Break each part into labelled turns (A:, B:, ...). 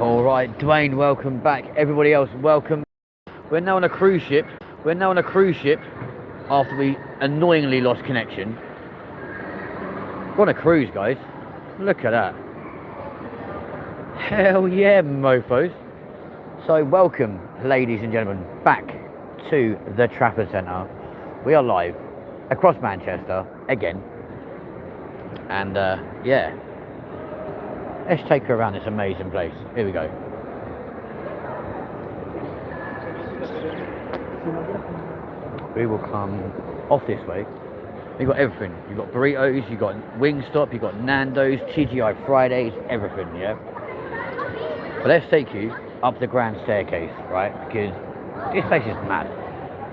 A: All right, Dwayne, welcome back. Everybody else, welcome. We're now on a cruise ship. We're now on a cruise ship after we annoyingly lost connection. We're on a cruise, guys. Look at that. Hell yeah, mofos. So welcome, ladies and gentlemen, back to the Trafford Centre. We are live across Manchester again. And yeah, let's take her around this amazing place. Here we go. We will come off this way. You've got everything. You've got burritos, you've got Wingstop, you've got Nando's, TGI Fridays, everything, yeah? But let's take you up the grand staircase, right? Because this place is mad.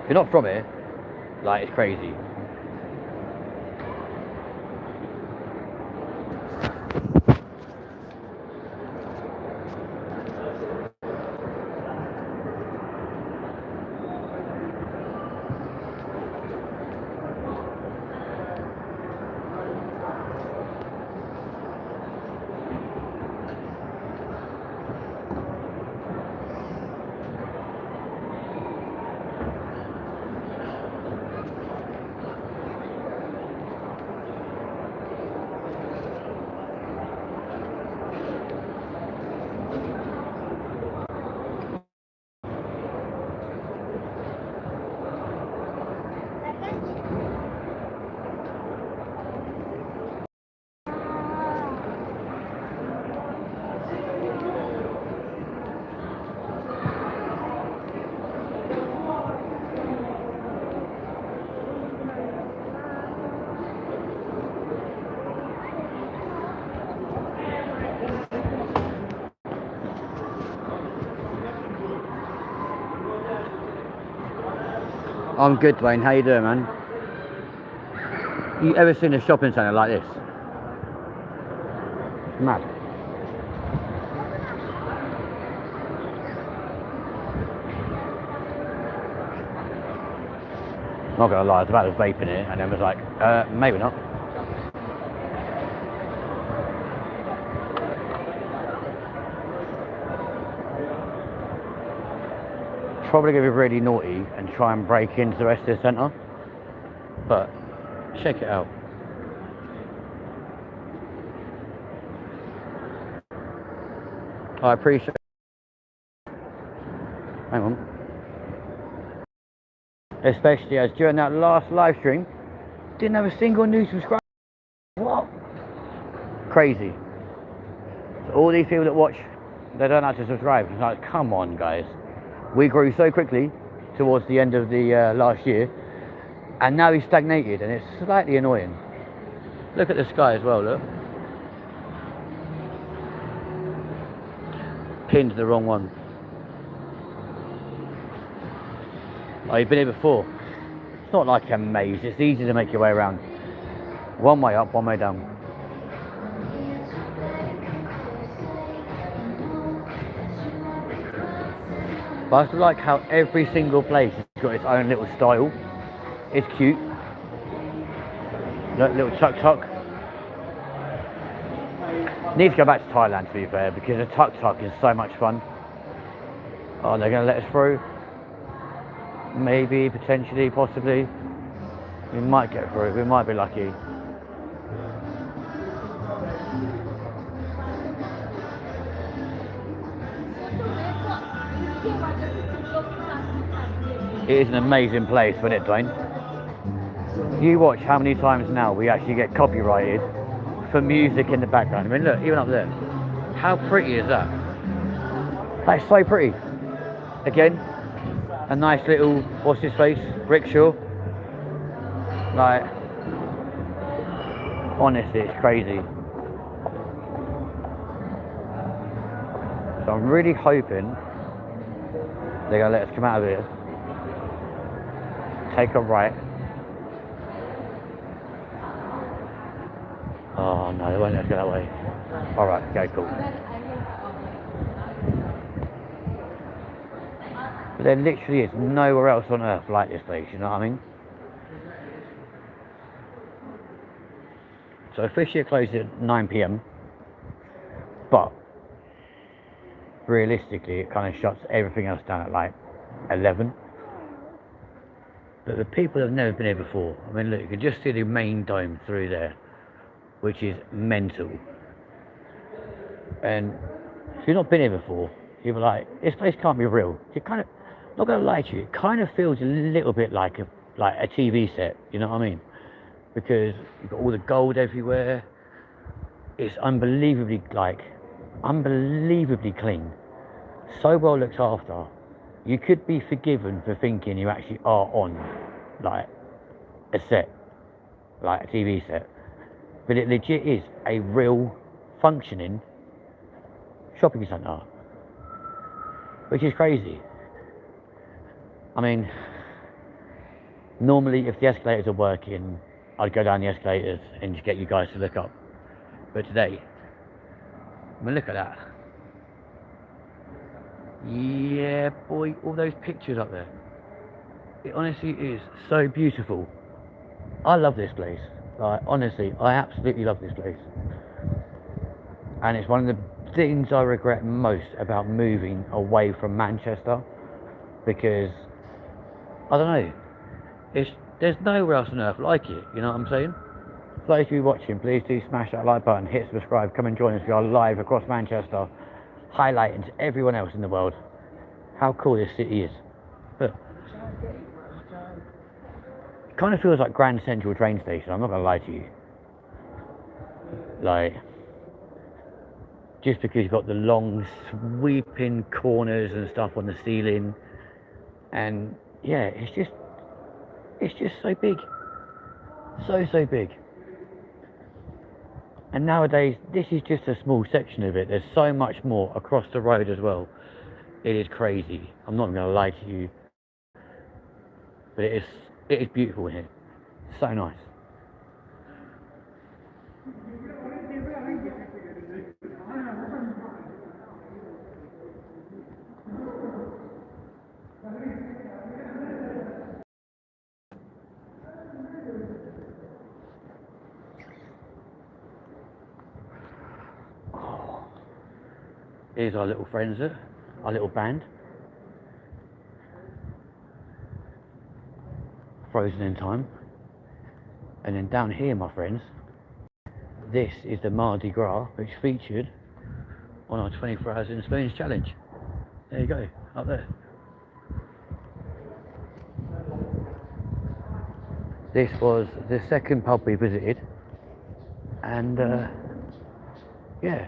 A: If you're not from here, like, it's crazy. I'm good, Dwayne. How you doing, man? You ever seen a shopping centre like this? Mad. Not gonna lie, I was about to vape in it and then was like, maybe not. Probably gonna be really naughty and try and break into the rest of the centre. But check it out. I appreciate. Hang on. Especially as during that last live stream, didn't have a single new subscriber. What? Crazy. So all these people that watch, they don't have to subscribe. It's like, come on, guys. We grew so quickly towards the end of the last year, and now he's stagnated, and it's slightly annoying. Look at the sky as well, look. Pinned the wrong one. Oh, you've been here before. It's not like a maze, it's easy to make your way around. One way up, one way down. But I just like how every single place has got its own little style. It's cute. Look, little tuk-tuk. Need to go back to Thailand, to be fair, because the tuk-tuk is so much fun. Oh, they're going to let us through. Maybe, potentially, possibly. We might get through. We might be lucky. It is an amazing place, isn't it, Dwayne? You watch how many times now we actually get copyrighted for music in the background. I mean, look, even up there. How pretty is that? That's so pretty. Again, a nice little, what's his face? Rickshaw. Like, honestly, it's crazy. So I'm really hoping they're going to let us come out of here. Take a right. Oh no, they won't let us go that way. Alright, okay, cool. But there literally is nowhere else on earth like this place, you know what I mean? So officially it closes at 9 PM, but realistically, it kind of shuts everything else down at like 11. But the people have never been here before. I mean, look, you can just see the main dome through there, which is mental. And if you've not been here before, you'll be like, this place can't be real. You kind of, not gonna lie to you, it kind of feels a little bit like a TV set. You know what I mean? Because you've got all the gold everywhere. It's unbelievably clean. So well looked after. You could be forgiven for thinking you actually are on like a set, like a TV set. But it legit is a real functioning shopping centre, which is crazy. I mean, normally if the escalators are working, I'd go down the escalators and just get you guys to look up. But today, I mean, look at that. Yeah, boy, all those pictures up there. It honestly is so beautiful. I love this place. Like, honestly, I absolutely love this place. And it's one of the things I regret most about moving away from Manchester, because I don't know, there's nowhere else on earth like it. You know what I'm saying? For those of you watching, please do smash that like button, hit subscribe, come and join us. We are live across Manchester, highlighting to everyone else in the world how cool this city is. Look. It kind of feels like Grand Central train station, I'm not going to lie to you. Like, just because you've got the long sweeping corners and stuff on the ceiling, and yeah, it's just so big. So big. And nowadays, this is just a small section of it. There's so much more across the road as well. It is crazy. I'm not going to lie to you. But it is beautiful here. So nice. Here's our little friends, our little band. Frozen in time. And then down here, my friends, this is the Mardi Gras, which featured on our 24 Hours in Spoons challenge. There you go, up there. This was the second pub we visited, and yeah,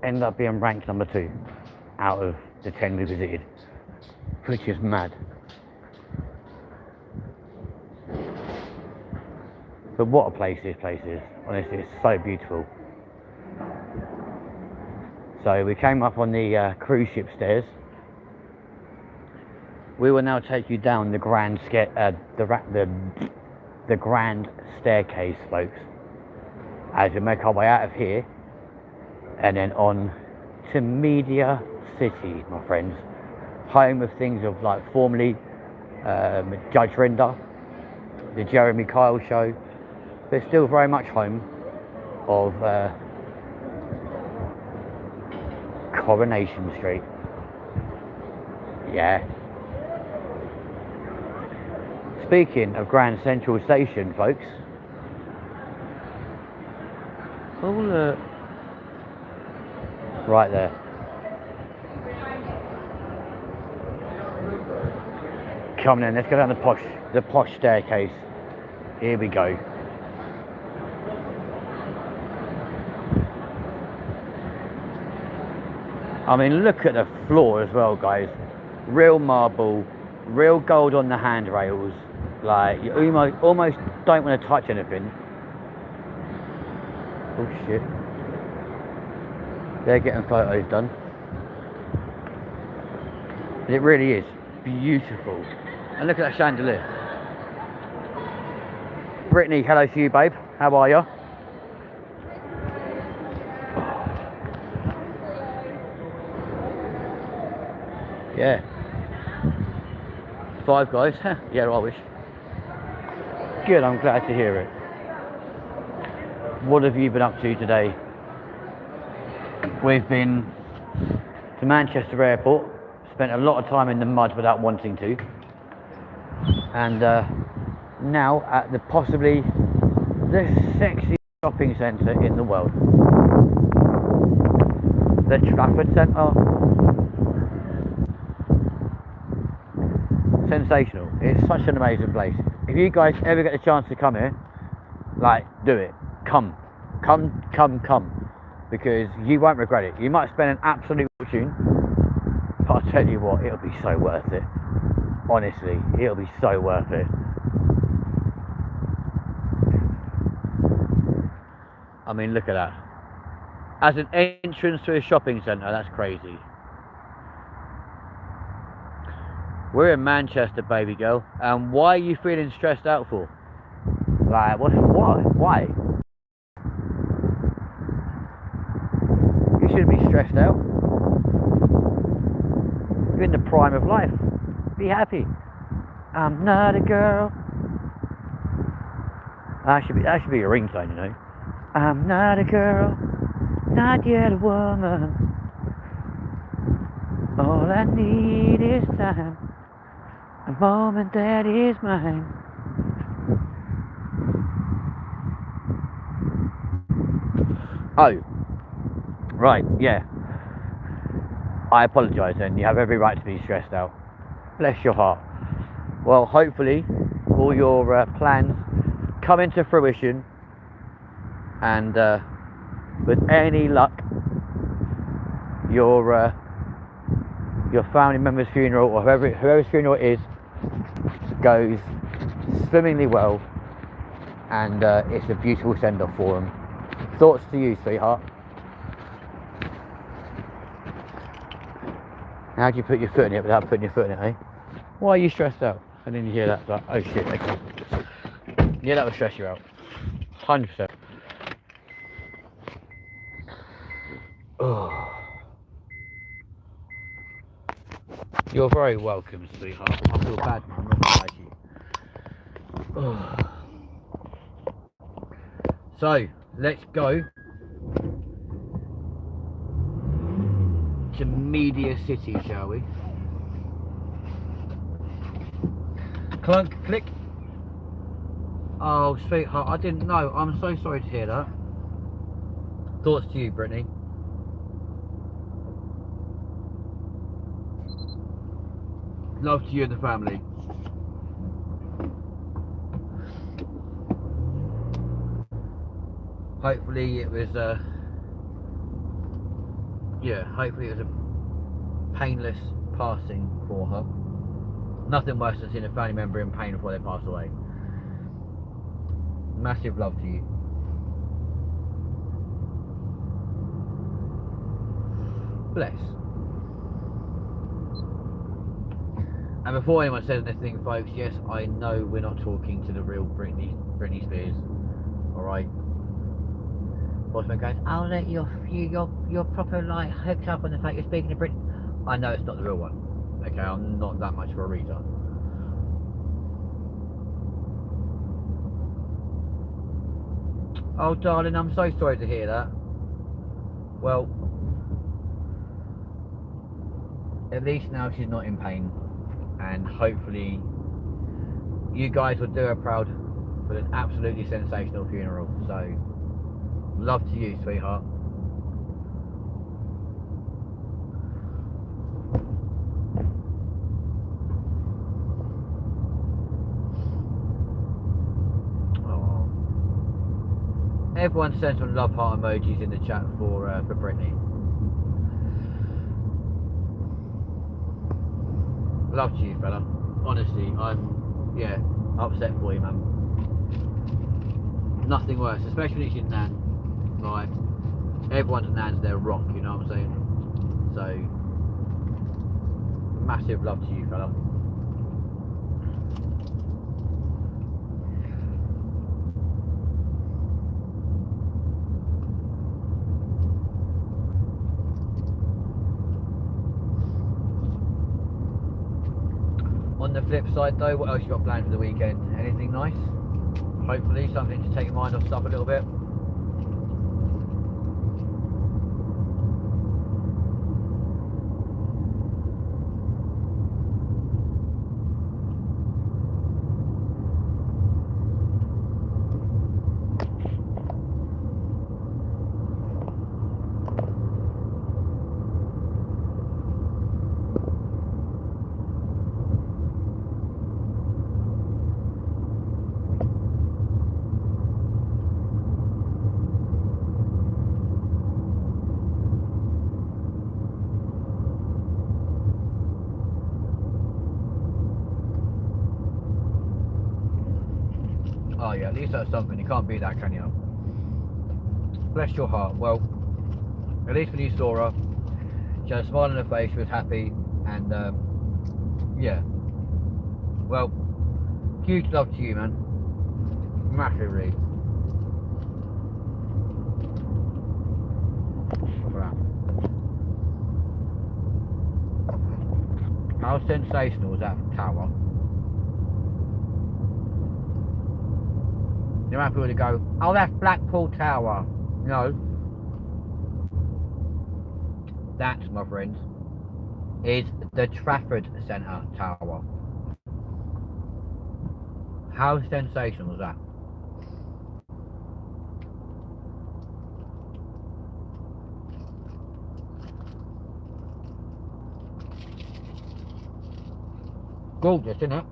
A: ended up being ranked number 2 out of the 10 we visited, which is mad. But what a place this place is. Honestly, it's so beautiful. So we came up on the cruise ship stairs. We will now take you down the grand grand staircase, folks, as we make our way out of here and then on to Media City, my friends, home of things of like formerly Judge Rinder, the Jeremy Kyle show, but still very much home of Coronation Street. Yeah. Speaking of Grand Central Station, folks, right there. Coming in, let's go down the posh staircase. Here we go. I mean, look at the floor as well, guys. Real marble, real gold on the handrails. Like, you almost don't want to touch anything. Oh shit. They're getting photos done. It really is beautiful. And look at that chandelier. Brittany, hello to you, babe. How are you? Yeah. Five Guys. Yeah, I wish. Good, I'm glad to hear it. What have you been up to today? We've been to Manchester Airport. Spent a lot of time in the mud without wanting to. And now at the possibly the sexiest shopping centre in the world. The Trafford Centre. Sensational. It's such an amazing place. If you guys ever get the chance to come here, like, do it. Come. Because you won't regret it. You might spend an absolute fortune, but I'll tell you what, it'll be so worth it. Honestly, it'll be so worth it. I mean, look at that. As an entrance to a shopping centre, that's crazy. We're in Manchester, baby girl. And why are you feeling stressed out for? Like, what? Why? You shouldn't be stressed out. You're in the prime of life. Be happy. I'm not a girl. That should be a ringtone, you know. I'm not a girl, not yet a woman. All I need is time, a moment that is mine. Oh, right, yeah. I apologise then, you have every right to be stressed out. Bless your heart. Well, hopefully all your plans come into fruition, and with any luck, your family member's funeral, or whoever's funeral it is, goes swimmingly well, and it's a beautiful send-off for them. Thoughts to you, sweetheart? How do you put your foot in it without putting your foot in it, eh? Why are you stressed out? I didn't hear that. Like, oh shit, okay. Yeah, that would stress you out. 100%. Oh. You're very welcome, sweetheart. I feel bad now, I'm not gonna lie to you. Oh. So, let's go to Media City, shall we? Clunk, click. Oh, sweetheart, I didn't know. I'm so sorry to hear that. Thoughts to you, Brittany? Love to you and the family. Hopefully it was hopefully it was a painless passing for her. Nothing worse than seeing a family member in pain before they pass away. Massive love to you. Bless. And before anyone says anything, folks, yes, I know we're not talking to the real Britney Spears. Alright? Postman goes, oh look, you're proper like hooked up on the fact you're speaking to Britney. I know it's not the real one. Okay, I'm not that much of a reader. Oh darling, I'm so sorry to hear that. Well, at least now she's not in pain, and hopefully you guys will do her proud with an absolutely sensational funeral. So, love to you, sweetheart. Oh. Everyone sent some love heart emojis in the chat for Brittany. Love to you, fella. Honestly, I'm upset for you, man. Nothing worse, especially when it's your nan. Like, everyone's nan's their rock, you know what I'm saying? So, massive love to you, fella. On the flip side though, what else you got planned for the weekend? Anything nice? Hopefully something to take your mind off stuff a little bit. Oh yeah, at least that's something. You can't beat that, can you? Bless your heart. Well, at least when you saw her, she had a smile on her face, she was happy, and yeah. Well, huge love to you, man. Massively. How sensational was that tower? You might be able to go, oh, that's Blackpool Tower. No. That, my friends, is the Trafford Centre Tower. How sensational was that? Gorgeous, isn't it?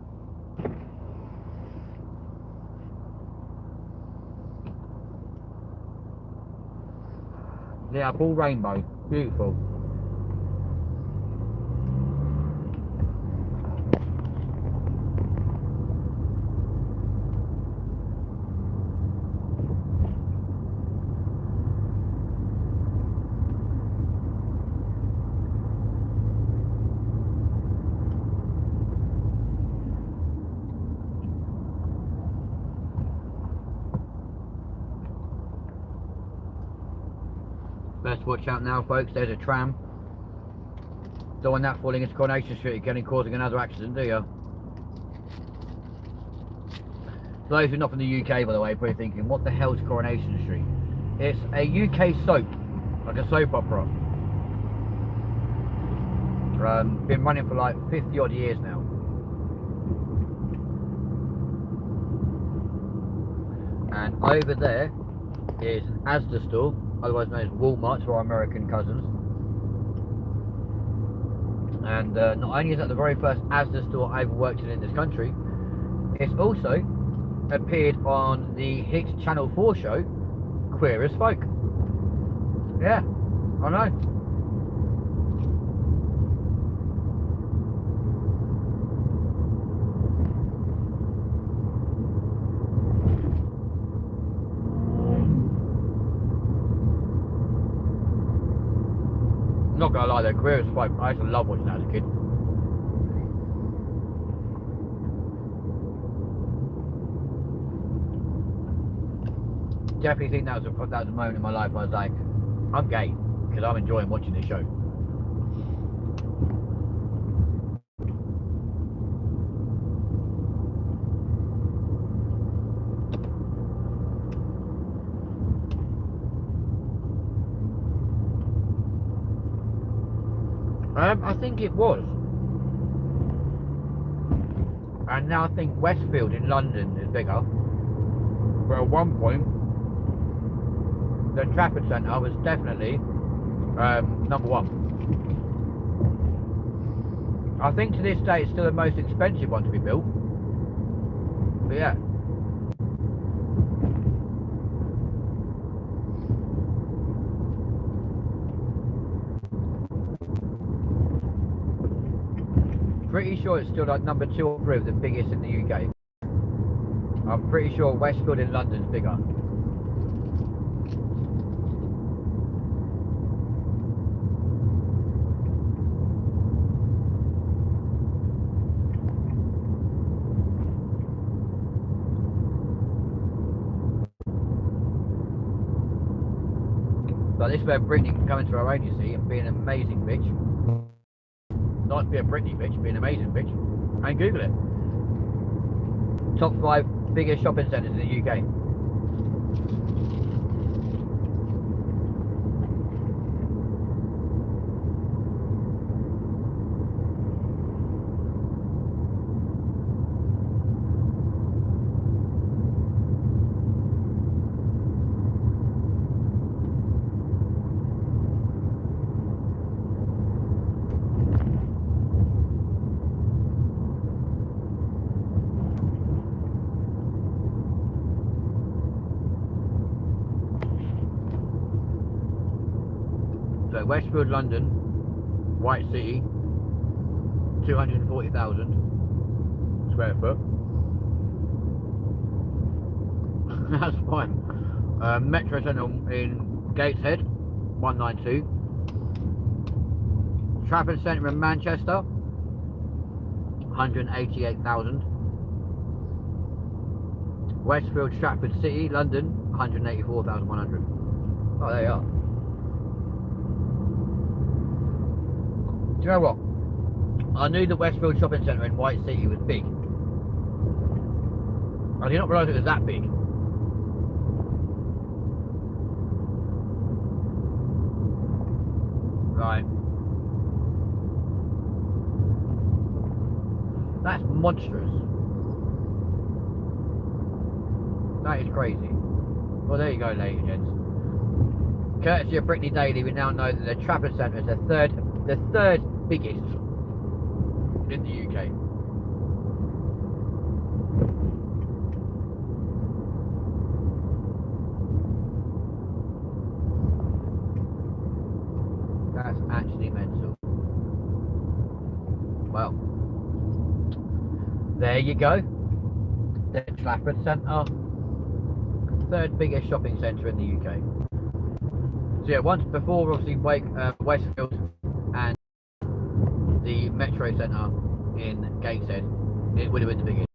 A: Yeah, full rainbow. Beautiful. Let's watch out now, folks. There's a tram. Don't want that falling into Coronation Street again and causing another accident, do you? For those who are not from the UK, by the way, probably thinking, what the hell is Coronation Street? It's a UK soap, like a soap opera. Been running for like 50 odd years now. And over there is an Asda store, otherwise known as Walmart to our American cousins. And not only is that the very first Asda store I ever worked in this country, it's also appeared on the hit Channel 4 show, Queer as Folk. Yeah, I know. Not gonna lie, though, Queer as Folk, I used to love watching that as a kid. Definitely think that was a moment in my life where I was like, I'm gay, because I'm enjoying watching this show. I think it was. And now I think Westfield in London is bigger. But at one point, the Trafford Centre was definitely number one. I think to this day it's still the most expensive one to be built. But yeah. Pretty sure it's still like number 2 or 3 of the biggest in the UK. I'm pretty sure Westfield in London's bigger. But this is where Britney can come into her own, you see, and be an amazing bitch. Not to be a Britney bitch, be an amazing bitch. And Google it. Top 5 biggest shopping centres in the UK. So Westfield, London, White City, 240,000 square foot. That's fine. Metro Centre in Gateshead, 192. Trafford Centre in Manchester, 188,000. Westfield Stratford City, London, 184,100. Oh, there you are. Do you know what? I knew the Westfield Shopping Centre in White City was big. I did not realise it was that big. Right. That's monstrous. That is crazy. Well, there you go, ladies and gents. Courtesy of Brittany Daly, we now know that the Trafford Centre is the third biggest in the UK. That's actually mental. Well, there you go. The Trafford Centre, third biggest shopping centre in the UK. So yeah, once before, obviously, Westfield and the Metro Centre in Gateshead, it would have been the biggest.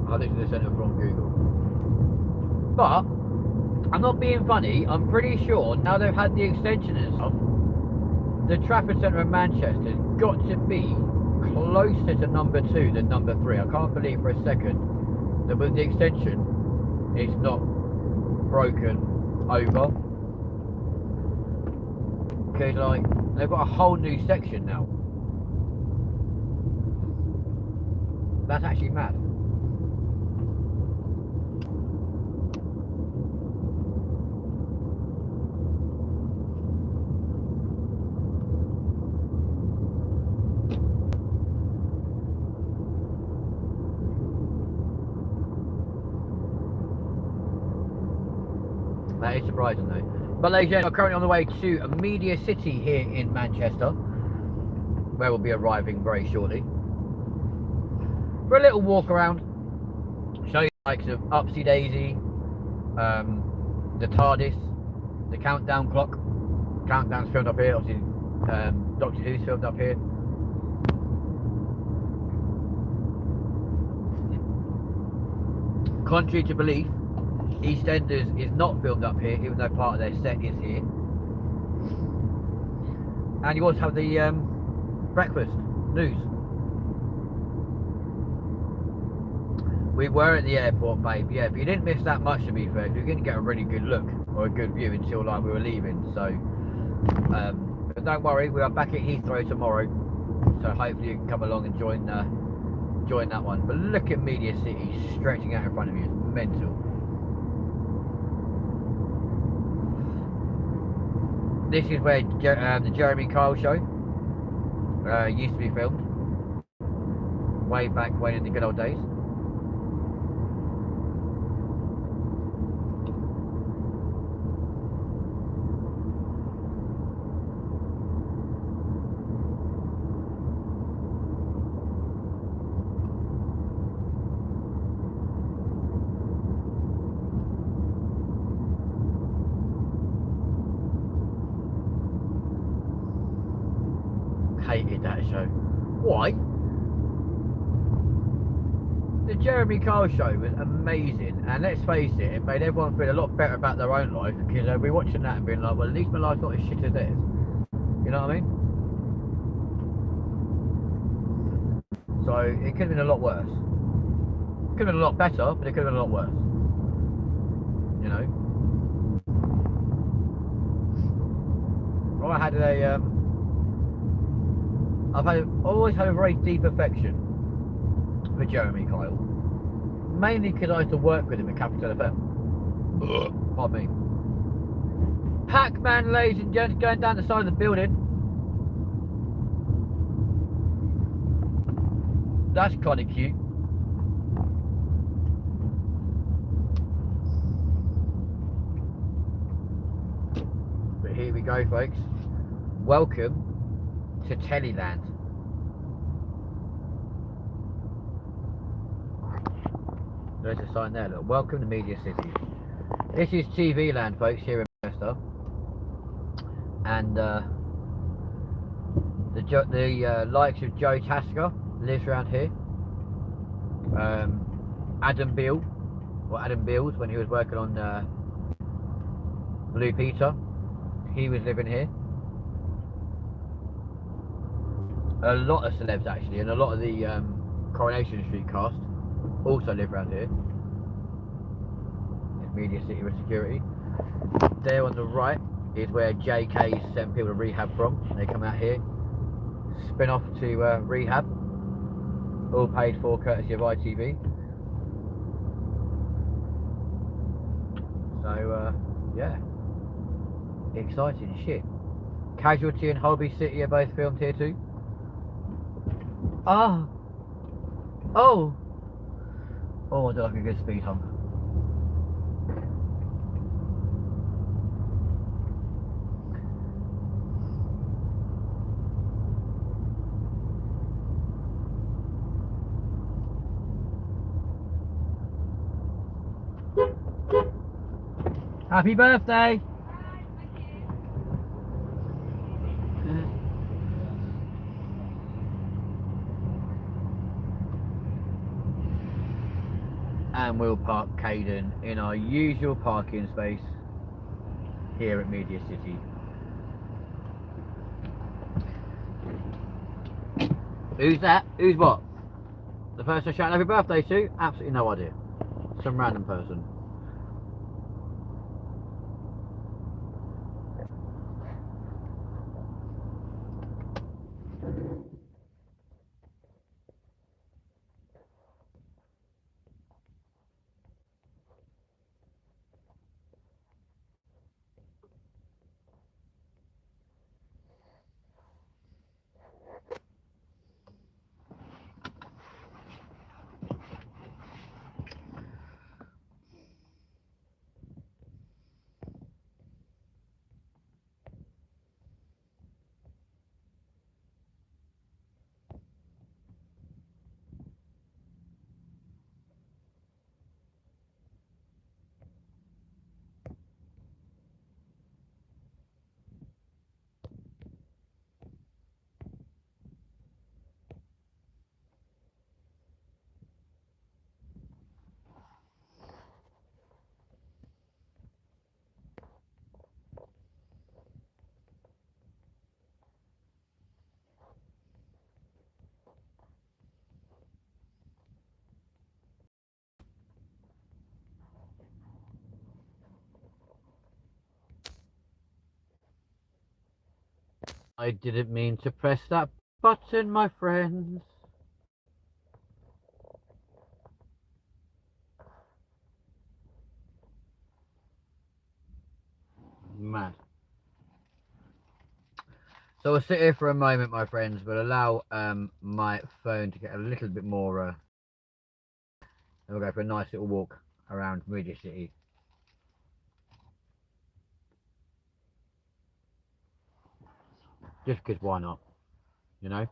A: I looked at the centre from Google. But, I'm not being funny, I'm pretty sure now they've had the extension and stuff, the Trafford Centre in Manchester has got to be closer to number 2 than number 3. I can't believe for a second that with the extension it's not broken over. Because like they've got a whole new section now. That's actually mad. That is surprising though. But ladies and gentlemen, we're currently on the way to Media City here in Manchester, where we'll be arriving very shortly. For a little walk around, show you the likes of Upsy Daisy, the TARDIS, the countdown clock. Countdown's filmed up here, obviously Doctor Who's filmed up here. Contrary to belief, EastEnders is not filmed up here, even though part of their set is here. And you also have the breakfast news. We were at the airport, babe, yeah, but you didn't miss that much to be fair. You didn't get a really good look or a good view until like we were leaving. So, but don't worry, we are back at Heathrow tomorrow. So hopefully you can come along and join that one. But look at Media City stretching out in front of you. It's mental. This is where the Jeremy Kyle show used to be filmed. Way back when in the good old days. Hated that show. Why? The Jeremy Kyle show was amazing, and let's face it, it made everyone feel a lot better about their own life, because they'll be watching that and being like, well, at least my life's not as shit as theirs. You know what I mean? So it could have been a lot worse. It could have been a lot better, but it could have been a lot worse. You know? Well, I had I've always had a very deep affection for Jeremy Kyle, mainly because I used to work with him at Capital FM. Pardon me. Pac-Man, ladies and gents, going down the side of the building. That's kind of cute. But here we go, folks. Welcome to Teleland. There's a sign there, look. Welcome to Media City. This is TV Land, folks, here in Manchester. And the likes of Joe Tasker lives around here. Adam Beale, or Adam Beals, when he was working on Blue Peter, he was living here. A lot of celebs actually, and a lot of the Coronation Street cast also live around here. It's Media City with security. There on the right is where JK sent people to rehab from. They come out here, spin off to rehab, all paid for courtesy of ITV. So yeah, exciting shit. Casualty and Holby City are both filmed here too. Oh, oh, I do like a good speed hump. Happy birthday! And we'll park Caden in our usual parking space here at Media City. Who's that? Who's what? The person I shouted happy birthday to? Absolutely no idea. Some random person. I didn't mean to press that button, my friends. Mad. So we'll sit here for a moment, my friends, but allow my phone to get a little bit more. And we'll go for a nice little walk around Media City. Just because why not? You know?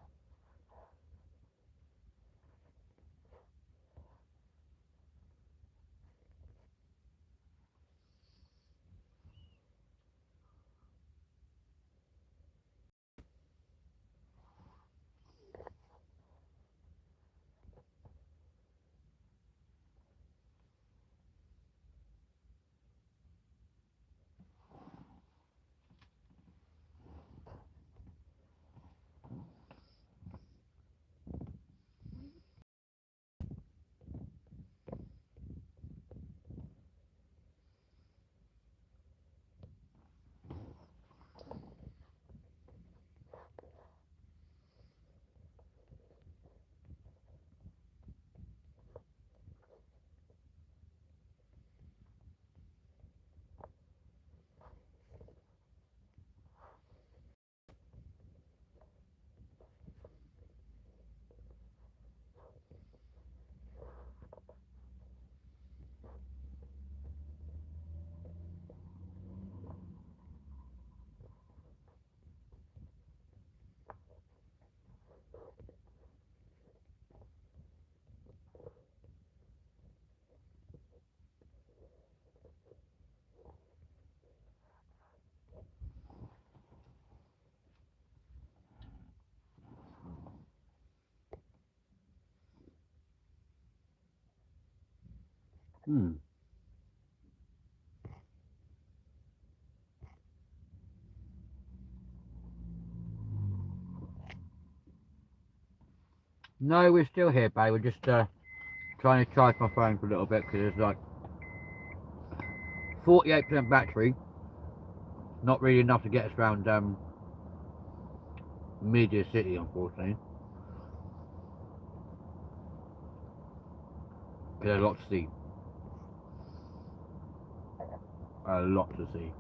A: Hmm. No, we're still here, babe. We're just trying to charge my phone for a little bit because it's like 48% battery. Not really enough to get us around Media City, unfortunately. There's a lot to see. A lot to see.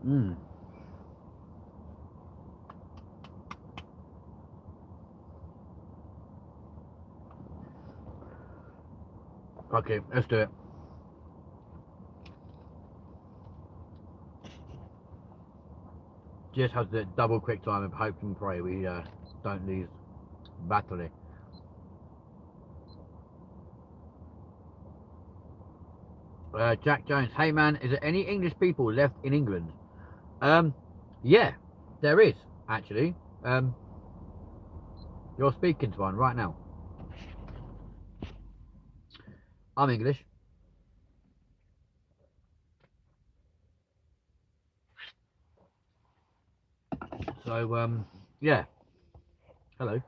A: Hmm. Okay, let's do it. Just have the double quick time and hope and pray we don't lose badly. Jack Jones, hey man, is there any English people left in England? Yeah, there is actually. You're speaking to one right now. I'm English. So yeah. Hello.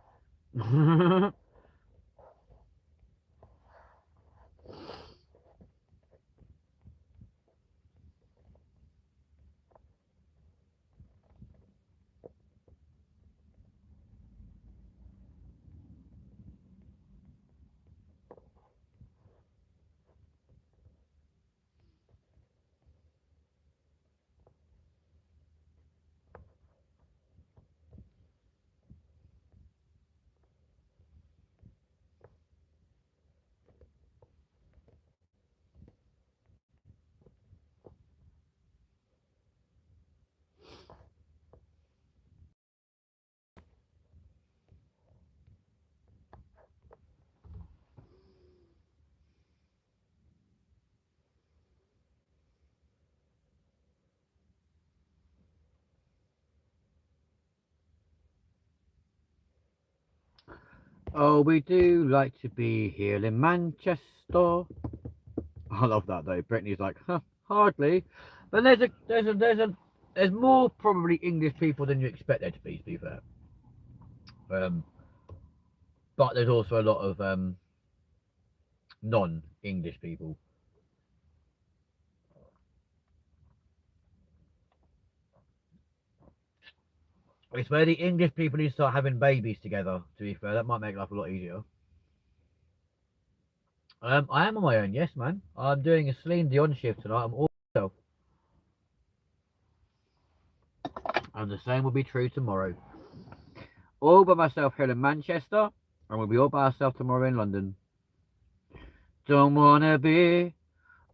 A: Oh, we do like to be here in Manchester. I love that though. Brittany's like, huh, hardly. But there's more probably English people than you expect there to be fair. But there's also a lot of non-English people. It's where the English people need to start having babies together, to be fair. That might make life a lot easier. I am on my own, yes, man. I'm doing a Celine Dion shift tonight. I'm all by myself. And the same will be true tomorrow. All by myself here in Manchester, and we'll be all by ourselves tomorrow in London. Don't wanna be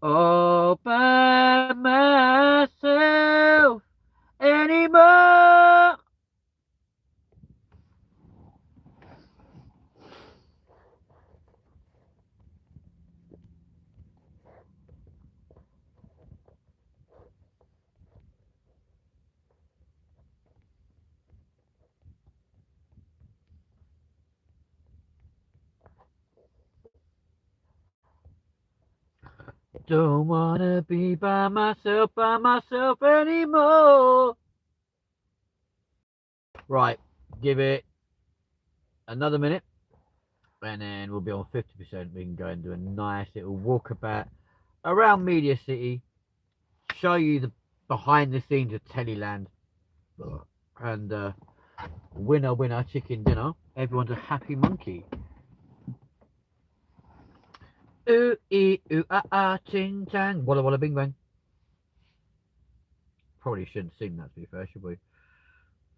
A: all by myself anymore. Don't wanna be by myself anymore. Right, give it another minute, and then we'll be on 50%. We can go and do a nice little walkabout around Media City, show you the behind the scenes of Teleland, and winner, winner, chicken dinner. Everyone's a happy monkey. Ooh, ee, ooh, ah, ah, ting, tang, walla, walla, bing, bang. Probably shouldn't sing that, to be fair, should we?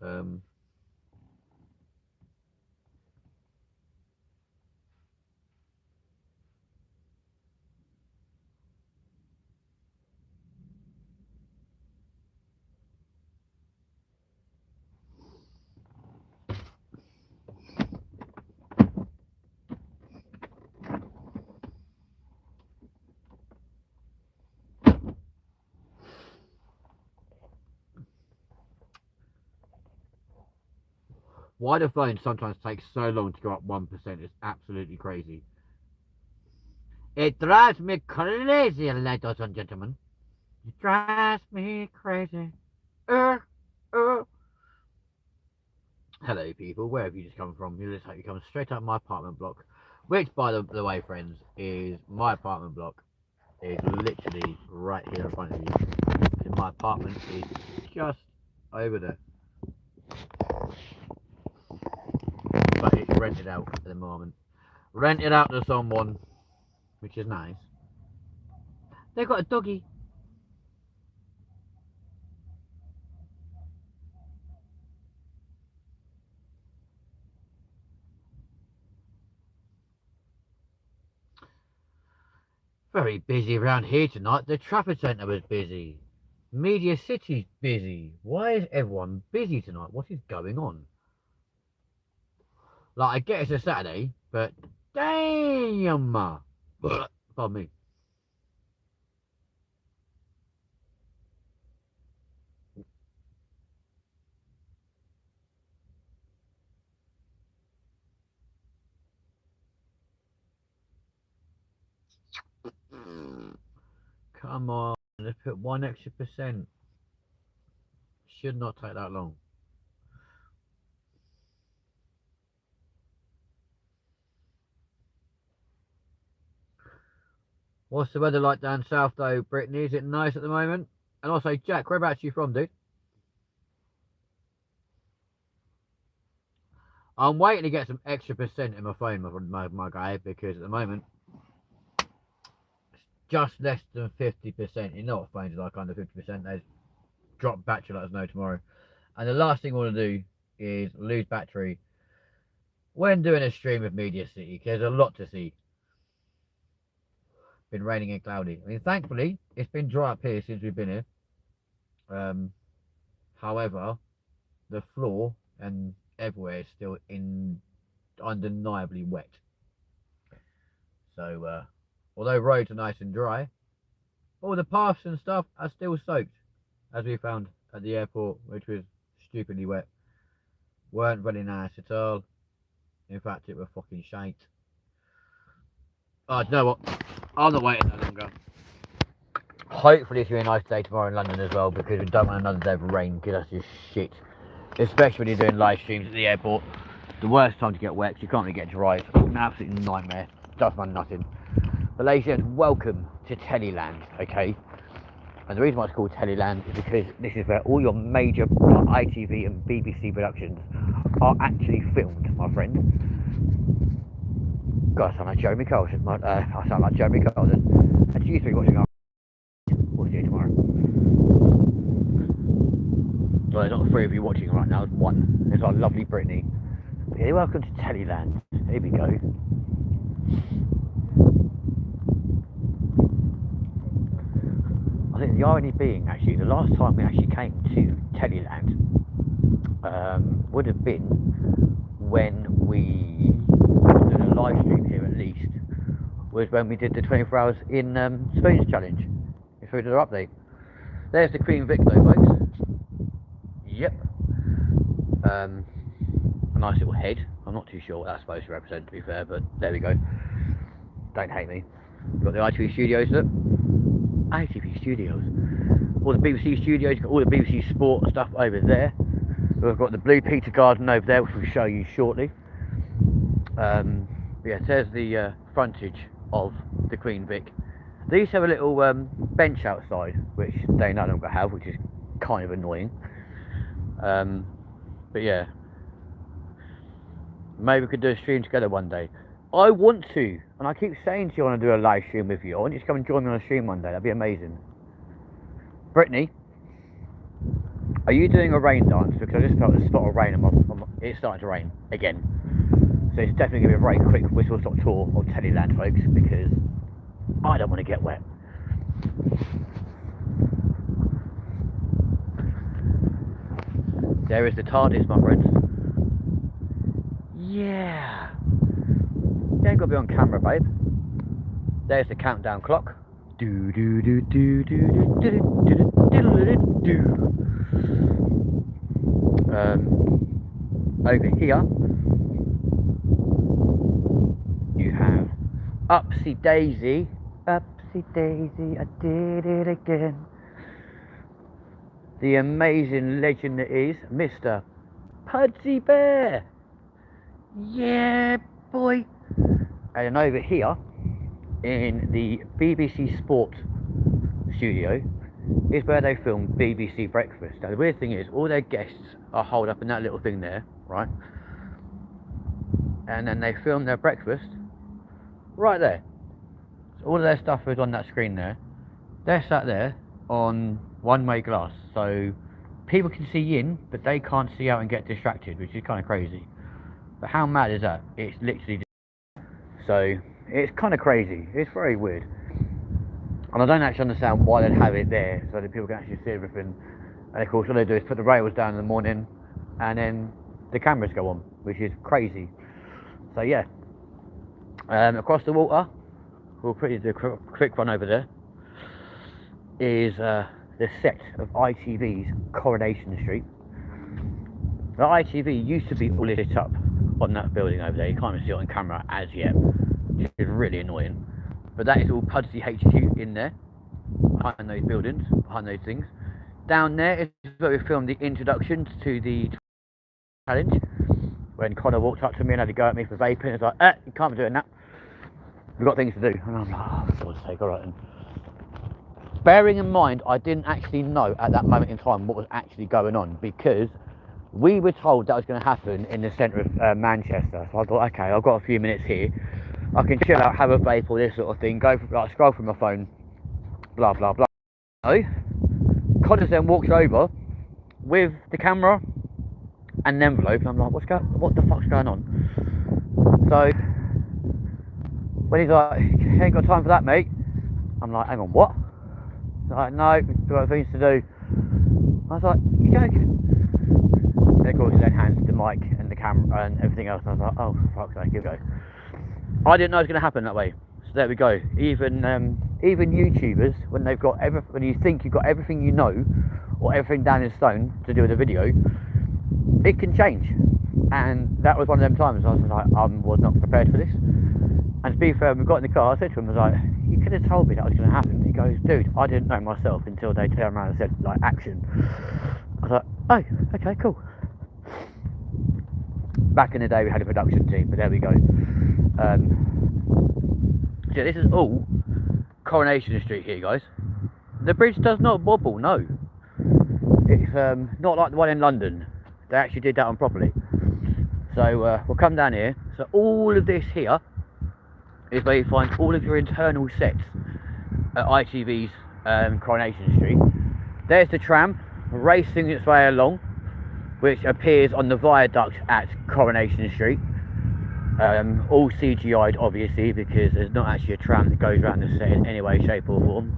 A: Um, Why the phone sometimes takes so long to go up 1% is absolutely crazy. It drives me crazy, ladies and gentlemen. It drives me crazy. Uh. Hello, people. Where have you just come from? You looks like you come straight up my apartment block, which, by the way, friends, is my apartment block. Is literally right here in front of you. And my apartment is just over there, but it's rented out at the moment. Rented out to someone, which is nice. They've got a doggy. Very busy around here tonight. The Trafford Centre was busy. Media City's busy. Why is everyone busy tonight? What is going on? Like, I get it's a Saturday, but damn! Pardon me. Come on, let's put 1 extra percent. Should not take that long. What's the weather like down south though, Brittany? Is it nice at the moment? And also, Jack, whereabouts are you from, dude? I'm waiting to get some extra percent in my phone, my guy, because at the moment, it's just less than 50%. You know what phones are like under 50%. They drop battery, let us know tomorrow. And the last thing I want to do is lose battery when doing a stream of Media City, because there's a lot to see. Been raining and cloudy. I mean, thankfully, it's been dry up here since we've been here. However, the floor and everywhere is still undeniably wet. So, although roads are nice and dry, all the paths and stuff are still soaked, as we found at the airport, which was stupidly wet. Weren't very nice at all. In fact, it was fucking shite. Oh, do you know what? I'm not waiting no longer. Hopefully it's going to be a nice day tomorrow in London as well, because we don't want another day of rain, because that's just shit. Especially when you're doing live streams at the airport. The worst time to get wet, you can't really get dry. It's an absolute nightmare. Does man nothing. But ladies and gentlemen, welcome to Teleland, okay? And the reason why it's called Teleland is because this is where all your major ITV and BBC productions are actually filmed, my friend. God, I sound like Jeremy Carlton. I sound like Jeremy Carlton. And you three watching our... We'll see you tomorrow. Well, there's not 3 of you watching right now, there's 1. There's our lovely Brittany. Okay, welcome to Teleland. Here we go. I think the irony being, actually, the last time we actually came to Teleland would have been when we did a live stream here, at least, was when we did the 24 hours in Spoons challenge. If we did our update. There's the Queen Vic though, folks. Yep. A nice little head. I'm not too sure what that's supposed to represent, to be fair, but there we go. Don't hate me. We've got the ITV studios, look. ITV studios. All the BBC studios, got all the BBC Sport stuff over there. We've got the Blue Peter Garden over there, which we'll show you shortly. Yeah, there's the frontage of the Queen Vic. They used to have a little bench outside, which they no longer have, which is kind of annoying. But yeah, maybe we could do a stream together one day. I want to, and I keep saying to you I want to do a live stream with you. I want you to come and join me on a stream one day. That'd be amazing. Brittany, are you doing a rain dance? Because I just felt a spot of rain and it's starting to rain again. So it's definitely going to be a very quick whistle-stop tour of Teleland, folks, because I don't want to get wet. There is the TARDIS, my friends. Yeah. You ain't got to be on camera, babe. There's the countdown clock. Do do do do do do do do do do do. over here you have Upsy Daisy, Upsy Daisy, I did it again. The amazing legend that is Mr. Pudsey Bear. Yeah, boy. And over here in the BBC Sport studio is where they film BBC Breakfast. Now the weird thing is all their guests are holed up in that little thing there, right? And then they film their breakfast right there. So all of their stuff is on that screen there. They're sat there on one-way glass, so people can see in, but they can't see out and get distracted, which is kind of crazy. But how mad is that? It's literally so it's kind of crazy. It's very weird, and I don't actually understand why they'd have it there so that people can actually see everything. And of course, all they do is put the rails down in the morning, and then the cameras go on, which is crazy. So yeah, across the water, we'll quickly do a quick run over there. Is the set of ITV's Coronation Street. The ITV used to be all lit up on that building over there. You can't even see it on camera as yet, which is really annoying. But that is all Pudsey HQ in there, behind those buildings, behind those things. Down there is where we filmed the introductions to the challenge. When Connor walked up to me and had to go at me for vaping, I was like, you can't be doing that. We've got things to do. And I'm like, oh, for God's sake, alright then. Bearing in mind, I didn't actually know at that moment in time what was actually going on, because we were told that was going to happen in the centre of Manchester. So I thought, okay, I've got a few minutes here. I can chill out, have a vape, or this sort of thing. Go for, like, scroll through my phone, blah blah blah. So Connor then walks over with the camera and an envelope, and I'm like, what the fuck's going on? So when he's like, you ain't got time for that, mate. I'm like, hang on, what? He's like, no, we've got things to do. I was like, you joking? And of course he then hands the mic and the camera and everything else, and I was like, oh, for fuck's sake, here we go. I didn't know it was going to happen that way. So there we go. Even YouTubers, when they've got when you think you've got everything you know, or everything down in stone to do with a video, it can change. And that was one of them times I was like, I was not prepared for this. And to be fair, when we got in the car, I said to him, I was like, you could have told me that was going to happen. He goes, dude, I didn't know myself until they turned around and said, like, action. I was like, oh, okay, cool. Back in the day we had a production team, but there we go. So this is all Coronation Street here, guys. The bridge does not wobble, no. It's not like the one in London. They actually did that on properly. So we'll come down here. So all of this here is where you find all of your internal sets at ITV's Coronation Street. There's the tram racing its way along, which appears on the viaduct at Coronation Street. All CGI'd, obviously, because there's not actually a tram that goes around the set in any way, shape or form.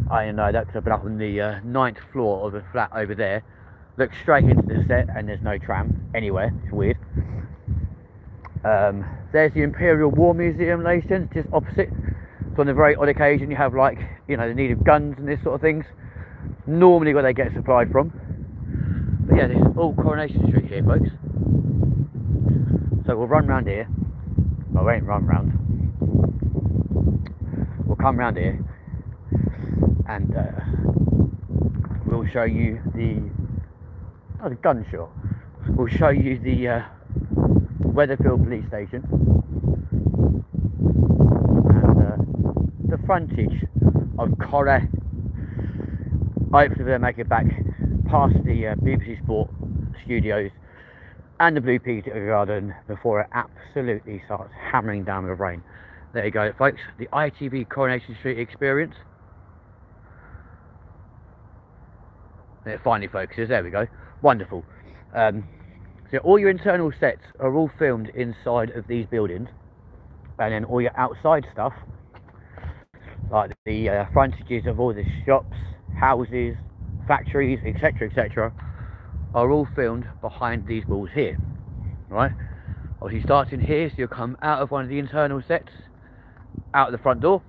A: I know that because I've been up on the 9th floor of the flat over there. Look straight into the set and there's no tram anywhere. It's weird. There's the Imperial War Museum Leyton, just opposite. So on a very odd occasion you have, like, you know, the need of guns and this sort of things. Normally where they get supplied from. But yeah, this is all Coronation Street here, folks. So we'll run round here. Well, we ain't run round. We'll come round here and we'll show you the gun shot. We'll show you the Weatherfield Police Station and the frontage of Corrie. Hopefully they'll make it back past the BBC Sport studios and the Blue Peter Garden before it absolutely starts hammering down with rain. There you go, folks, the ITV Coronation Street experience. And it finally focuses, there we go, wonderful. So all your internal sets are all filmed inside of these buildings, and then all your outside stuff, like the frontages of all the shops, houses, factories, etc., are all filmed behind these walls here, right? Obviously starting here, so you'll come out of one of the internal sets, out the front door,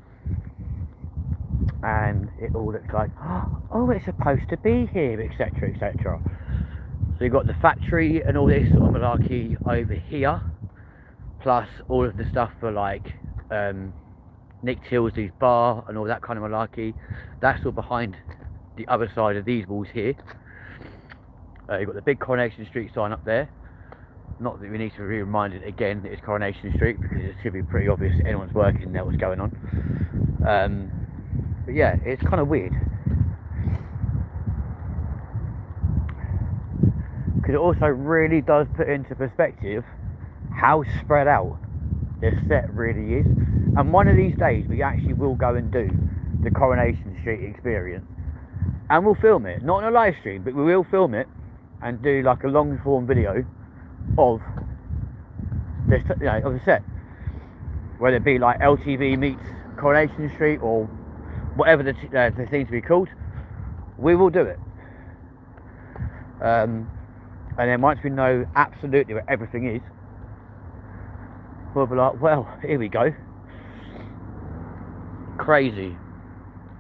A: and it all looks like, oh, it's supposed to be here, etc. So So you've got the factory and all this sort of malarkey over here, plus all of the stuff for like Nick Tilsley's bar and all that kind of malarkey. That's all behind the other side of these walls here. You've got the big Coronation Street sign up there. Not that we need to be reminded again that it's Coronation Street, because it should be pretty obvious to anyone's working there what's going on. But yeah, it's kind of weird. Because it also really does put into perspective how spread out this set really is. And one of these days we actually will go and do the Coronation Street experience. And we'll film it, not on a live stream, but we will film it and do like a long form video of this, you know, of the set. Whether it be like LTV meets Coronation Street or whatever the thing to be called, we will do it. And then once we know absolutely where everything is, we'll be like, well, here we go. Crazy.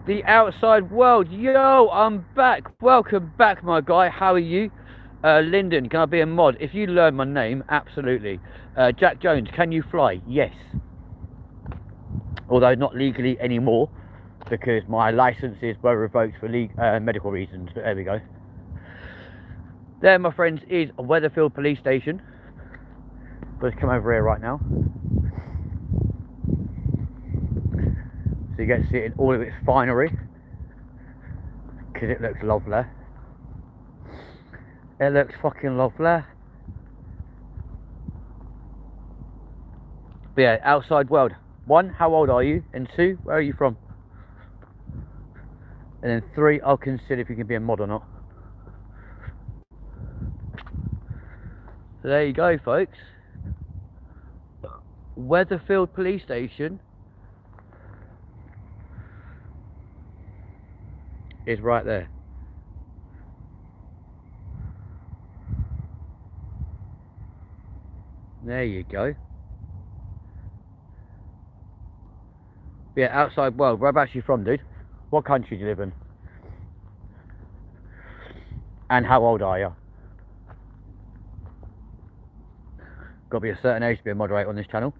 A: The outside world. Yo, I'm back. Welcome back, my guy. How are you? Lyndon, can I be a mod? If you learn my name, absolutely. Jack Jones, can you fly? Yes. Although not legally anymore, because my licenses were revoked for medical reasons. But there we go. There, my friends, is Weatherfield Police Station. Let's come over here right now. So you get to see it in all of its finery, because it looks lovely. It looks fucking lovely. But yeah, outside world. 1, how old are you? And 2, where are you from? And then 3, I'll consider if you can be a mod or not. So there you go, folks. Weatherfield Police Station is right there. There you go. Yeah, outside world. Whereabouts you from, dude? What country do you live in? And how old are you? Got to be a certain age to be a moderator on this channel.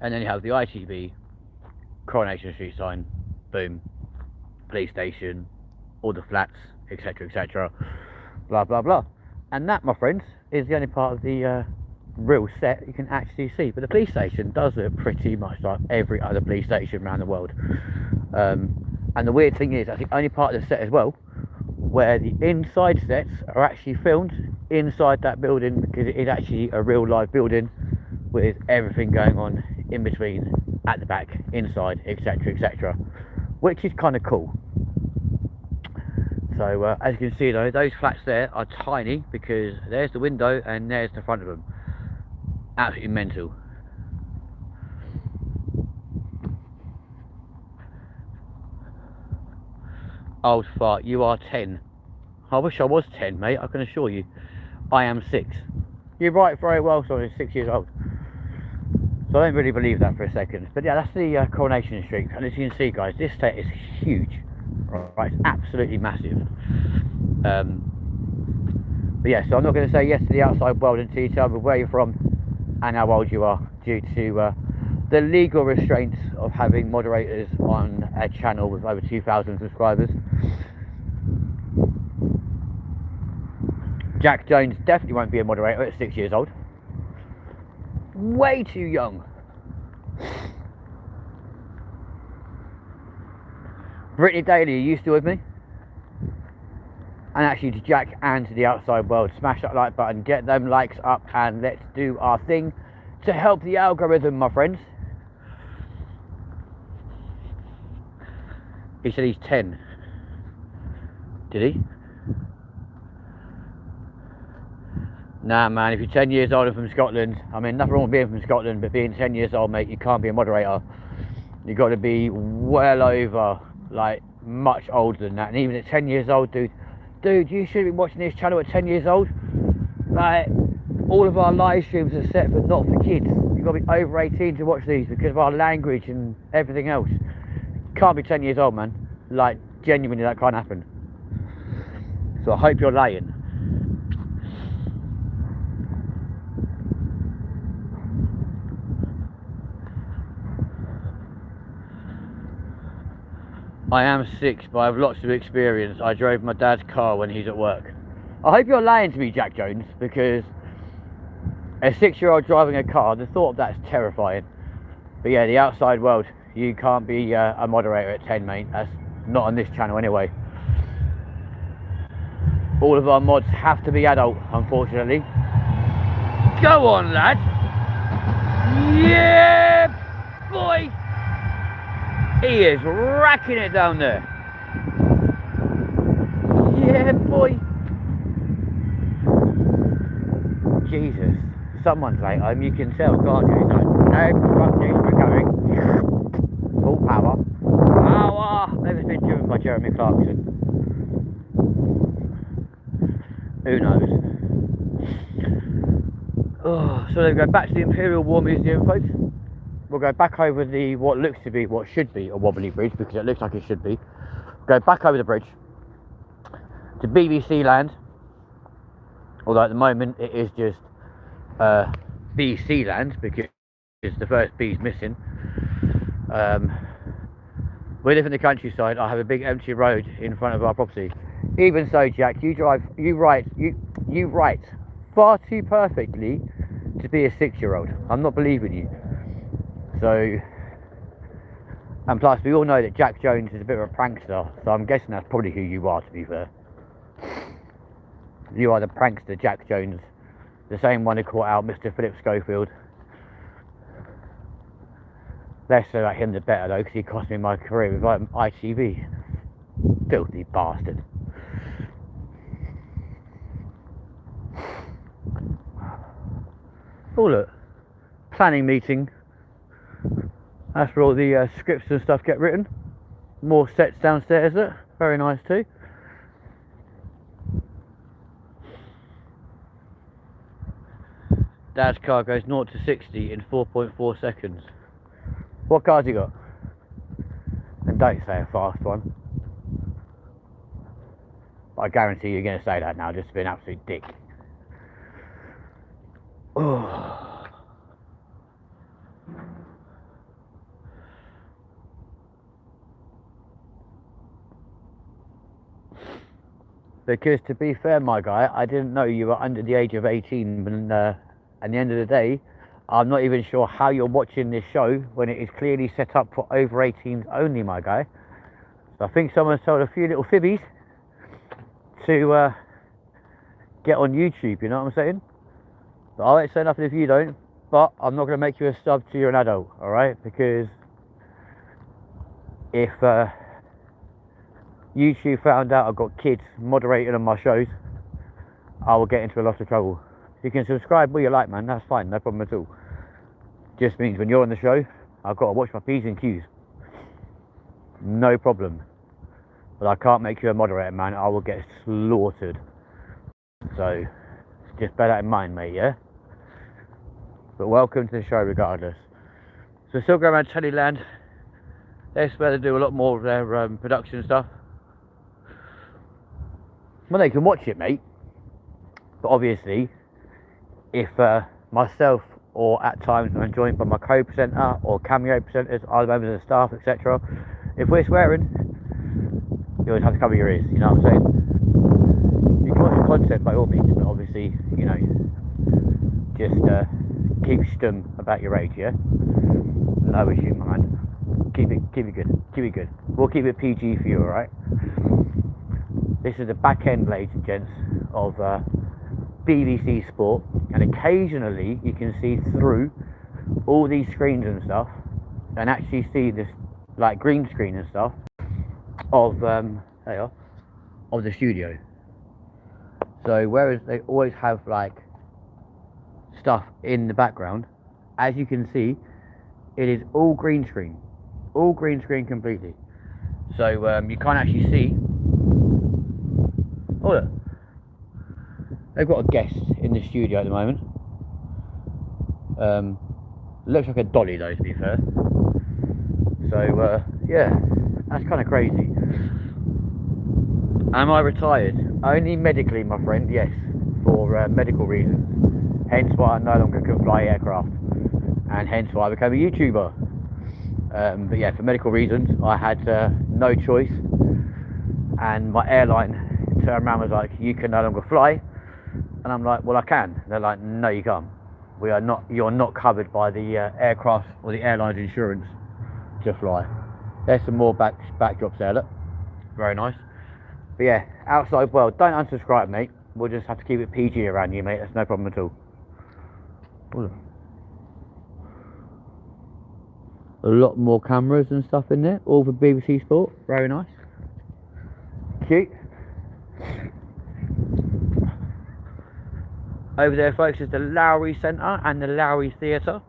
A: And then you have the ITV, Coronation Street sign, boom, police station, all the flats, etc, etc, blah blah blah. And that, my friends, is the only part of the real set you can actually see. But the police station does look pretty much like every other police station around the world. And the weird thing is, that's the only part of the set as well where the inside sets are actually filmed inside that building, because it is actually a real live building with everything going on in between, at the back, inside, etc, etc, which is kind of cool. So as you can see though, those flats there are tiny, because there's the window and there's the front of them. Absolutely mental. Old fart, you are 10. I wish I was 10, mate, I can assure you. I am 6. You're right, very well, so I'm 6 years old. So I don't really believe that for a second. But yeah, that's the Coronation Street. And as you can see, guys, this set is huge. Right, it's absolutely massive. But yeah, so I'm not going to say yes to the outside world until you tell me where you're from and how old you are, due to the legal restraints of having moderators on a channel with over 2,000 subscribers. Jack Jones definitely won't be a moderator at 6 years old. Way too young. Brittany Daly, are you still with me? And actually to Jack and to the outside world, smash that like button, get them likes up, and let's do our thing to help the algorithm, my friends. He said he's 10. Did he? Nah, man, if you're 10 years old and from Scotland, I mean, nothing wrong with being from Scotland, but being 10 years old, mate, you can't be a moderator. You've got to be well over, like, much older than that. And even at 10 years old, dude, you should be watching this channel at 10 years old. Like, all of our live streams are set for not for kids. You've got to be over 18 to watch these because of our language and everything else. You can't be 10 years old, man. Like, genuinely, that can't happen. So I hope you're lying. I am 6, but I have lots of experience. I drove my dad's car when he's at work. I hope you're lying to me, Jack Jones, because a 6-year-old driving a car, the thought of that's terrifying. But yeah, the outside world, you can't be a moderator at 10, mate. That's not on this channel anyway. All of our mods have to be adult, unfortunately. Go on, lad. Yeah, boy. He is racking it down there. Yeah, boy. Jesus. Someone's late home, you can tell, can't you? Like, no, fuck this, we're going. Full power. Power. Never been driven by Jeremy Clarkson. Who knows? Oh, so then we go back to the Imperial War Museum, folks. We'll go back over the what looks to be, what should be a wobbly bridge, because it looks like it should be. Go back over the bridge to BBC Land, although at the moment it is just BC Land because the first B is missing. We live in the countryside. I have a big empty road in front of our property. Even so, Jack, you write far too perfectly to be a 6-year-old. I'm not believing you. So, and plus we all know that Jack Jones is a bit of a prankster, so I'm guessing that's probably who you are, to be fair. You are the prankster Jack Jones, the same one who caught out Mr. Philip Schofield. Less so about him the better though, because he cost me my career with ITV. Filthy bastard. Oh look, planning meeting. That's where all the scripts and stuff get written. More sets downstairs, very nice too. Dad's car goes 0 to 60 in 4.4 seconds. What car's he got? And don't say a fast one. I guarantee you're going to say that now just to be an absolute dick. Oh. Because to be fair, my guy, I didn't know you were under the age of 18, and at the end of the day, I'm not even sure how you're watching this show when it is clearly set up for over 18s only, my guy. So I think someone's told a few little fibbies to get on YouTube, you know what I'm saying? But I won't say nothing if you don't, but I'm not going to make you a sub till you're an adult, alright? Because if YouTube found out I've got kids moderating on my shows, I will get into a lot of trouble. You can subscribe where you like, man, that's fine, no problem at all. Just means when you're on the show, I've got to watch my P's and Q's. No problem. But I can't make you a moderator, man, I will get slaughtered. So, just bear that in mind, mate, yeah? But welcome to the show regardless. So still going around Teleland. That's where they do a lot more of their production stuff. Well, they can watch it, mate. But obviously, if myself or at times when I'm joined by my co-presenter or cameo presenters, other members of the staff, etc., if we're swearing, you always have to cover your ears, you know what I'm saying? You can watch the content by all means, but obviously, you know, just keep stum about your age, yeah? No issue, my man. Keep it good. We'll keep it PG for you, alright? This is the back end, ladies and gents, of BBC Sport, and occasionally you can see through all these screens and stuff and actually see this like green screen and stuff of there you are, of the studio. So whereas they always have like stuff in the background, as you can see, it is all green screen completely. So you can't actually see. Oh look, they've got a guest in the studio at the moment. Looks like a dolly though, to be fair. So yeah, that's kind of crazy. Am I retired? Only medically, my friend, yes, for medical reasons. Hence why I no longer can fly aircraft, and hence why I became a YouTuber. But yeah, for medical reasons, I had no choice, and my airline turned around and was like, "You can no longer fly," and I'm like, "Well, I can." They're like, "No, you can't. You're not covered by the aircraft or the airline's insurance to fly." There's some more backdrops there. Look, very nice. But yeah, outside world. Don't unsubscribe, mate. We'll just have to keep it PG around you, mate. That's no problem at all. Ooh. A lot more cameras and stuff in there, all for BBC Sport. Very nice. Cute. Over there, folks, is the Lowry Centre and the Lowry Theatre.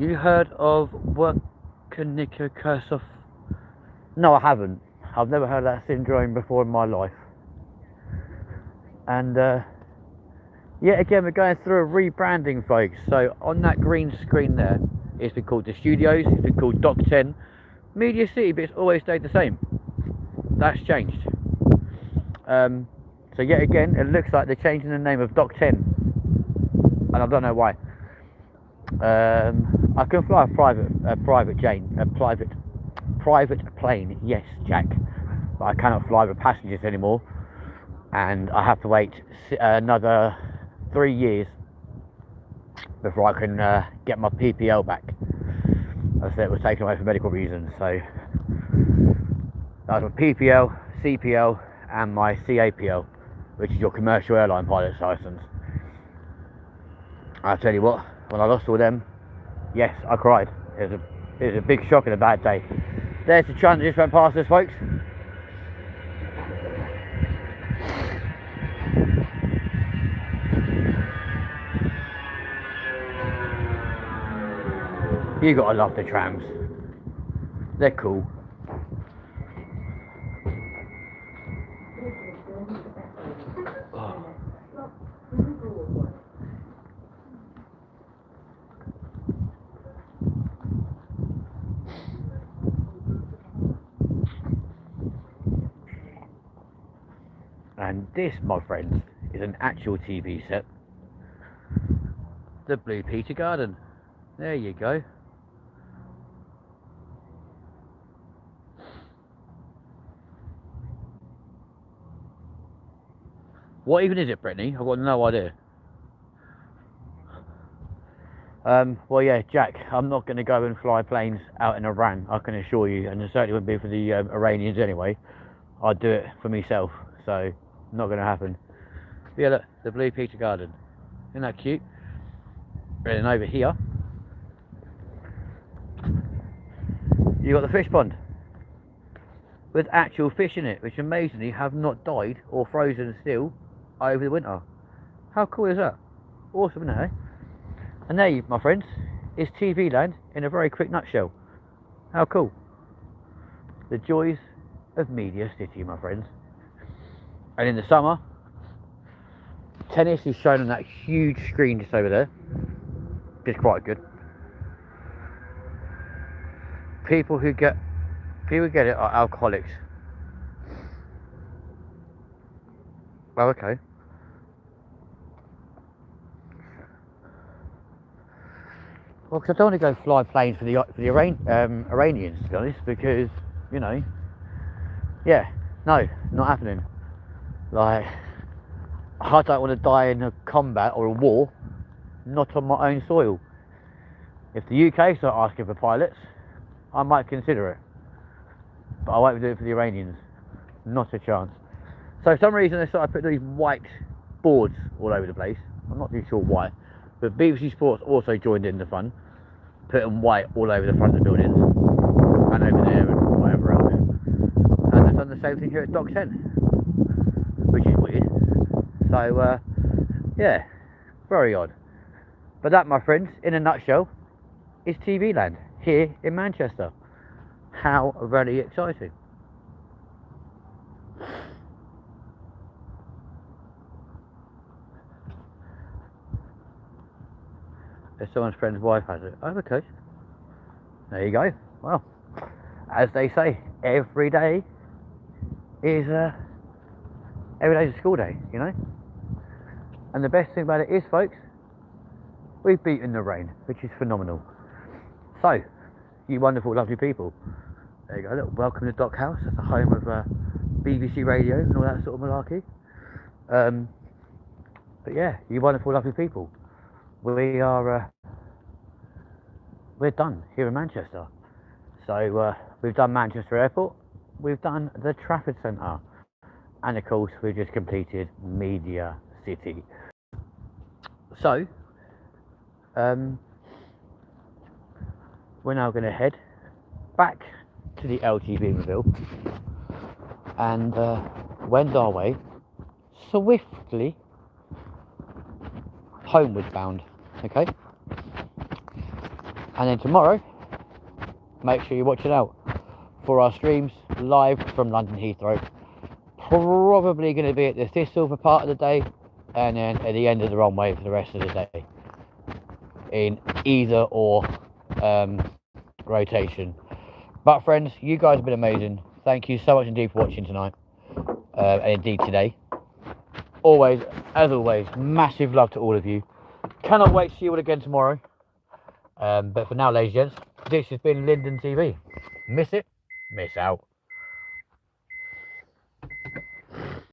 A: You heard of Wernicke Kursauf? No, I haven't. I've never heard of that syndrome before in my life. And yeah, again, we're going through a rebranding, folks. So on that green screen there, it's been called the Studios, it's been called Dock 10 Media City, but it's always stayed the same. That's changed. So yet again, it looks like they're changing the name of Dock 10, and I don't know why. I can fly a private plane, yes, Jack, but I cannot fly with passengers anymore, and I have to wait another 3 years before I can get my PPL back. As I said, it was taken away for medical reasons, so that was my PPL, CPL, and my CAPL, which is your commercial airline pilot's license. I'll tell you what, when I lost all them, yes, I cried. It was a big shock and a bad day. There's the train that just went past us, folks. You gotta love the trams. They're cool. Oh. And this, my friends, is an actual TV set. The Blue Peter Garden. There you go. What even is it, Brittany? I've got no idea. Well, yeah, Jack, I'm not going to go and fly planes out in Iran, I can assure you, and it certainly wouldn't be for the Iranians anyway. I'd do it for myself, so not going to happen. But yeah, look, the Blue Peter Garden. Isn't that cute? And then over here, you got the fish pond with actual fish in it, which amazingly have not died or frozen still over the winter. How cool is that? Awesome, isn't it, eh? And there, my friends, is TV Land in a very quick nutshell. How cool. The joys of Media City, my friends. And in the summer, tennis is shown on that huge screen just over there. It's quite good. People who get it are alcoholics. Oh, okay. Well, because I don't want to go fly planes for the Iranians, to be honest, because, you know, yeah, no, not happening. Like, I don't want to die in a combat or a war, not on my own soil. If the UK start asking for pilots, I might consider it, but I won't do it for the Iranians. Not a chance. So for some reason they started putting these white boards all over the place. I'm not too sure why, but BBC Sports also joined in the fun, putting white all over the front of the buildings and over there and whatever else. And they've done the same thing here at Dock 10, which is weird. So yeah, very odd. But that, my friends, in a nutshell, is TV Land here in Manchester. How very exciting. If someone's friend's wife has it. Oh, okay. There you go. Well, as they say, every day is a school day, you know. And the best thing about it is, folks, we've beaten the rain, which is phenomenal. So, you wonderful, lovely people. There you go. Look, welcome to Dock House. That's the home of BBC Radio and all that sort of malarkey. But yeah, you wonderful, lovely people. We are we're done here in Manchester. So we've done Manchester Airport, we've done the Trafford Centre, and of course we've just completed Media City. So we're now going to head back to the LTV Mobile and wend our way swiftly homeward bound. Okay, and then tomorrow make sure you're watching out for our streams live from London Heathrow. Probably going to be at the Thistle for part of the day, and then at the end of the runway for the rest of the day, in either or rotation. But friends, you guys have been amazing. Thank you so much indeed for watching tonight, and indeed today. Always, as always, massive love to all of you. Cannot wait to see you all again tomorrow. But for now, ladies and gents, this has been Linden TV. Miss it, miss out.